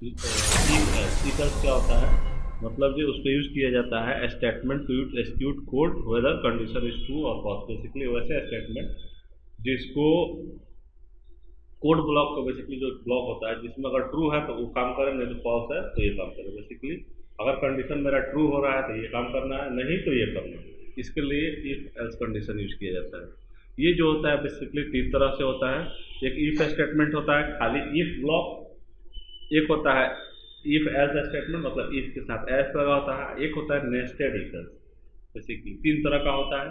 If else क्या होता है, मतलब जो उसको यूज किया जाता है statement to execute code whether condition is true और फॉल्स। बेसिकली वैसे स्टेटमेंट जिसको कोड ब्लॉक को बेसिकली जो ब्लॉक होता है जिसमें अगर ट्रू है तो वो काम करे, नहीं तो फॉल्स है तो ये काम करे। बेसिकली अगर कंडीशन मेरा ट्रू हो रहा है तो ये काम करना है, नहीं तो ये करना है। इसके लिए इफ एल्स कंडीशन यूज किया जाता है। ये जो होता है बेसिकली तीन तरह से होता है। एक इफ स्टेटमेंट होता है खाली इफ ब्लॉक, एक होता है इफ एल्स स्टेटमेंट मतलब इफ के साथ एल्स लगा होता है, एक होता है नेस्टेड इफ एल्स। बेसिकली तीन तरह का होता है।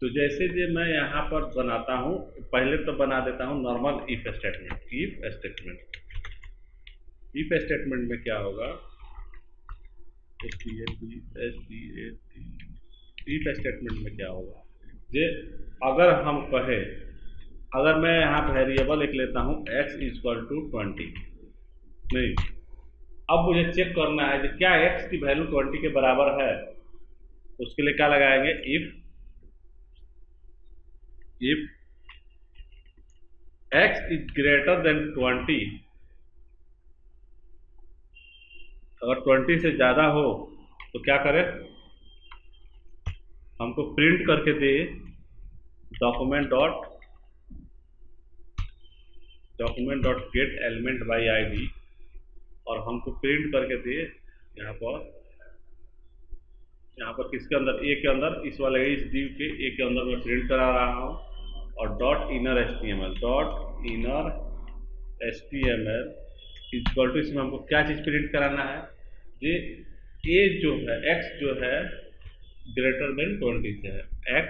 तो जैसे जो मैं यहाँ पर बनाता हूँ, पहले तो बना देता हूँ normal if statement. If statement में क्या होगा, इफ स्टेटमेंट में क्या होगा, जे अगर हम कहे, अगर मैं यहाँ वेरिएबल लिख लेता हूँ x इक्वल टू 20, नहीं, अब मुझे चेक करना है कि क्या x की वैल्यू 20 के बराबर है। उसके लिए क्या लगाएंगे, if x is greater then 20, अगर 20 से ज्यादा हो तो क्या करें, हमको प्रिंट करके दे document dot get element by ID, और हमको प्रिंट करके दे यहाँ पर किसके अंदर, ए के अंदर, इस वाले इस div के ए के अंदर मैं प्रिंट करा रहा हूँ। और dot inner HTML equal to, इसमें हमको क्या चीज़ प्रिंट कराना है, ये ए जो है x जो है ग्रेटर देन 20 से है, x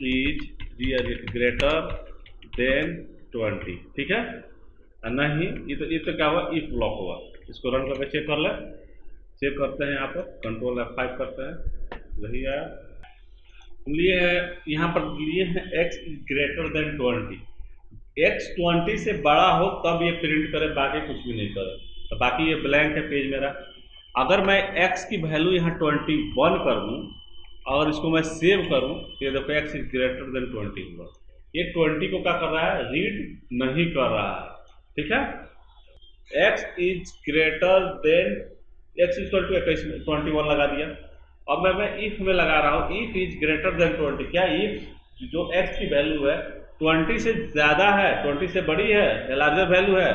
इज ग्रेटर देन 20, ठीक है। नहीं ये तो क्या हुआ, इफ ब्लॉक हुआ। इसको रन करके चेक कर ले, चेक करते हैं, यहाँ पर कंट्रोल F5 करते हैं, वही आया। लिए यहाँ पर लिए हैं x ग्रेटर देन 20, x 20 से बड़ा हो तब ये प्रिंट करे, बाकी कुछ भी नहीं करे। तो बाकी ये ब्लैंक है पेज मेरा। अगर मैं x की वैल्यू यहाँ 21 कर दूँ और इसको मैं सेव करूँ, ये देखो x इज ग्रेटर देन 20 हुआ। ये 20 को क्या कर रहा है, रीड नहीं कर रहा है, ठीक है। x is greater than, x equal to 21 लगा दिया। अब मैं इफ में लगा रहा हूँ, इफ इज ग्रेटर देन 20, क्या इफ जो x की वैल्यू है 20 से ज्यादा है, 20 से बड़ी है या लार्जर वैल्यू है,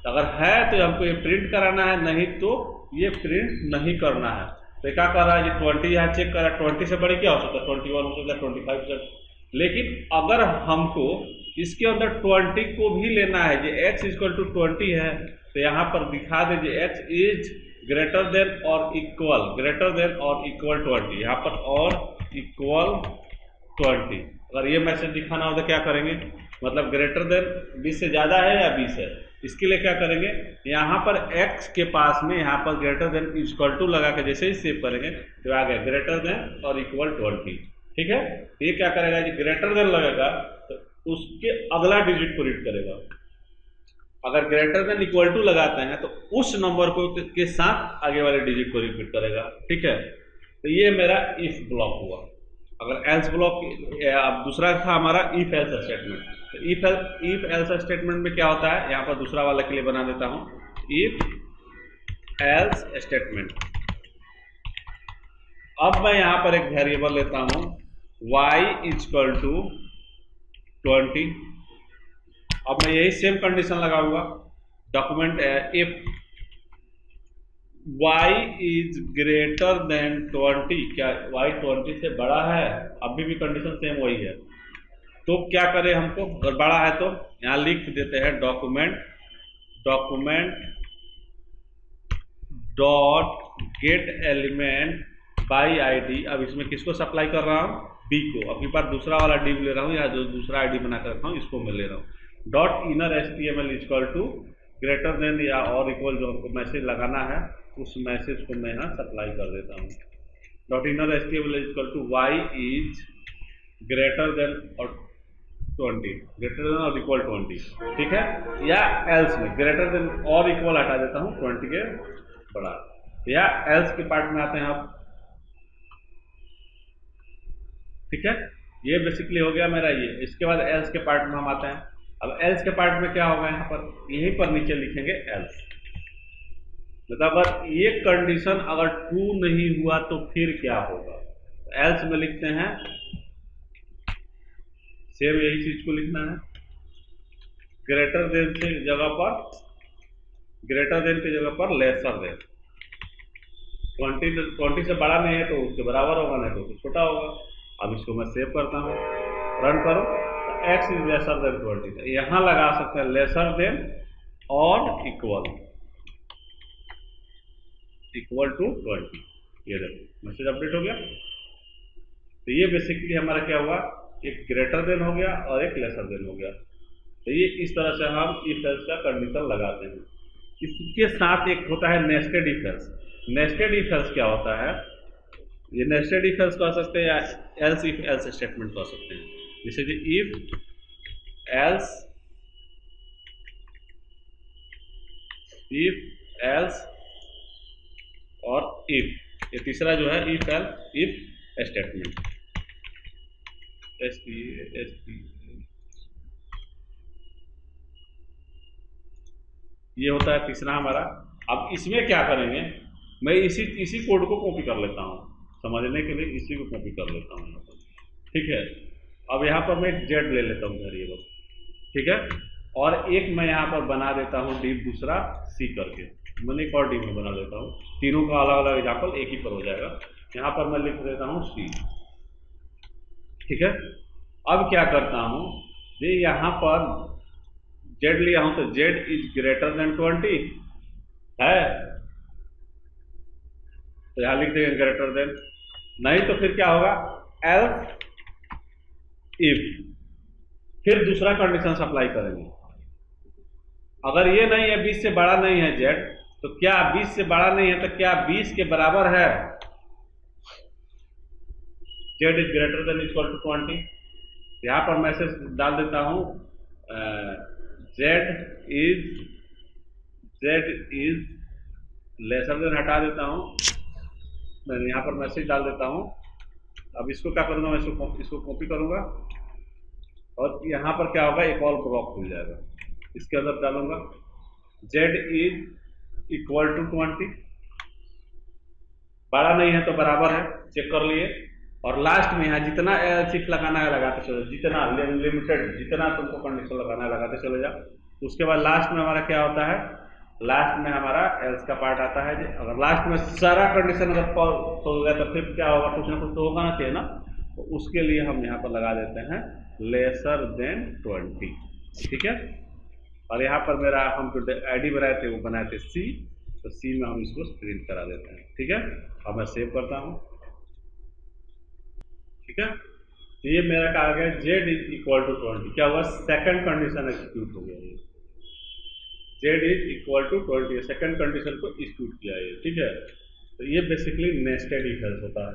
अगर है तो हमको ये प्रिंट कराना है, नहीं तो ये प्रिंट नहीं करना है। तो क्या कर रहा है, ये 20 यहाँ चेक कर रहा है, 20 से बड़ी क्या हो सकता है, 21 हो सकता है, 25। लेकिन अगर हमको इसके अंदर 20 को भी लेना है, जो x इक्वल टू 20 है, तो यहाँ पर दिखा दीजिए x इज ग्रेटर देन और इक्वल 20, यहाँ पर और इक्वल 20। अगर ये मैसेज दिखाना हो तो क्या करेंगे, मतलब ग्रेटर देन 20 से ज़्यादा है या 20 है, इसके लिए क्या करेंगे, यहाँ पर x के पास में यहाँ पर ग्रेटर देन इक्वल टू लगा के जैसे ही सेव करेंगे तो आ गया ग्रेटर देन और इक्वल 20, ठीक है। ये क्या करेगा, ये ग्रेटर देन लगेगा तो उसके अगला डिजिट को रीड करेगा। अगर ग्रेटर देन इक्वल टू लगाते हैं तो उस नंबर को के साथ आगे वाले डिजिट को रिपीट करेगा, ठीक है। तो ये मेरा इफ ब्लॉक हुआ। अगर एल्स ब्लॉक, अब दूसरा था हमारा इफ एल्स स्टेटमेंट। तो इफ एल्स स्टेटमेंट में क्या होता है, यहाँ पर दूसरा वाला के लिए बना देता हूँ, इफ एल्स स्टेटमेंट। अब मैं यहाँ पर एक वेरिएबल लेता हूँ y इक्वल टू 20। अब मैं यही सेम कंडीशन लगाऊंगा, document if y is greater then 20, क्या y 20 से बड़ा है, अभी भी कंडीशन सेम वही है। तो क्या करें हमको, अगर बड़ा है तो यहाँ लिख देते हैं document dot get element by ID. अब इसमें किसको सप्लाई कर रहा हूँ, b को। अपनी बार दूसरा वाला div ले रहा हूँ, या जो दूसरा आईडी बना कर रखा हूँ इसको मैं ले रहा हूँ। Dot inner HTML equal to greater than या और इक्वल जो हमको मैसेज लगाना है उस मैसेज को मैं यहाँ सप्लाई कर देता हूँ। Dot inner HTML equal to y is greater than और 20, ग्रेटर देन और इक्वल 20, ठीक है। या एल्स में ग्रेटर देन और इक्वल हटा देता हूँ 20 के बड़ा। या एल्स के पार्ट में आते हैं आप, ठीक है। ये बेसिकली हो गया मेरा ये। इसके बाद एल्स के पार्ट में हम आते हैं। अब एल्स के पार्ट में क्या होगा, यहाँ पर यहीं पर नीचे लिखेंगे एल्स। मतलब अगर ये कंडीशन अगर ट्रू नहीं हुआ तो फिर क्या होगा, एल्स में लिखते हैं सेम यही चीज को लिखना है, ग्रेटर देन से जगह पर, ग्रेटर देन की जगह पर लेसर देन। 20 से बड़ा नहीं है तो उसके बराबर होगा, नहीं तो उससे छोटा होगा। अब इसको मैं सेव करता हूँ, रन करो, तो एक्स इज लेसर देन 20। यहाँ लगा सकते हैं लेसर देन और इक्वल टू 20। ये देखो मैसेज अपडेट हो गया। तो ये बेसिकली हमारा क्या हुआ, एक ग्रेटर देन हो गया और एक लेसर देन हो गया। तो ये इस तरह से हम इफ एल्स का कंडीशन लगाते हैं। इसके साथ एक होता है nested if else. Nested if else क्या होता है, ये नेस्टेड इफ एल्स कह सकते हैं या एल्स इफ एल्स स्टेटमेंट कह सकते हैं। जैसे कि इफ एल्स और इफ, ये तीसरा जो है इफ एल्स इफ स्टेटमेंट, ये होता है तीसरा हमारा। अब इसमें क्या करेंगे, मैं इसी कोड को कॉपी कर लेता हूँ समझने के लिए, इसी को कॉपी कर लेता हूँ यहाँ पर, ठीक है। अब यहाँ पर मैं जेड ले लेता हूँ वेरिएबल, ठीक है, और एक मैं यहाँ पर बना देता हूँ डिव, दूसरा सी करके मैंने एक और डिव में बना देता हूँ, तीनों का अलग अलग एग्जाम्पल एक ही पर हो जाएगा। यहाँ पर मैं लिख देता हूँ सी, ठीक है। अब क्या करता हूँ, ये यहाँ पर जेड लिया हूँ तो जेड इज ग्रेटर देन 20 है, तो यहाँ लिख देंगे ग्रेटर देन, नहीं तो फिर क्या होगा एल्स इफ, फिर दूसरा कंडीशन अप्लाई करेंगे। अगर ये नहीं है 20 से बड़ा नहीं है जेड, तो क्या 20 से बड़ा नहीं है तो क्या 20 के बराबर है, Z is greater than equal to 20। यहाँ पर मैसेज डाल देता हूँ जेड इज लेसर देन, हटा देता हूँ, मैंने यहाँ पर मैसेज डाल देता हूँ। अब इसको क्या करूँगा, मैं इसको कॉपी करूँगा और यहाँ पर क्या होगा, एक और ब्लॉक खुल जाएगा, इसके अंदर डालूंगा जेड इज इक्वल टू 20, बड़ा नहीं है तो बराबर है, चेक कर लिए। और लास्ट में यहाँ जितना एल्स लगाना है लगाते चलो, जितना लिमिटेड, जितना तुमको कंडीशन लगाना है लगाते चले जाओ। उसके बाद लास्ट में हमारा क्या होता है, लास्ट में हमारा एल्स का पार्ट आता है। अगर लास्ट में सारा कंडीशन अगर फॉल्स हो गया तो फिर क्या होगा, कुछ ना कुछ तो होगा ना चाहिए ना, तो उसके लिए हम यहाँ पर लगा देते हैं लेसर देन 20, ठीक है। और यहाँ पर मेरा हम जो आईडी बनाए थे वो बनाए थे सी, तो सी में हम इसको प्रिंट करा देते हैं, ठीक है। अब मैं सेव करता हूँ, ठीक है। तो ये मेरा कहा गया जेड इज इक्वल टू 20, क्या हुआ, सेकंड कंडीशन एग्जीक्यूट हो गया, ये Z is equal to 20 second condition को एग्जीक्यूट किया है, ठीक है। तो ये बेसिकली नेस्टेड इफ एल्स होता है।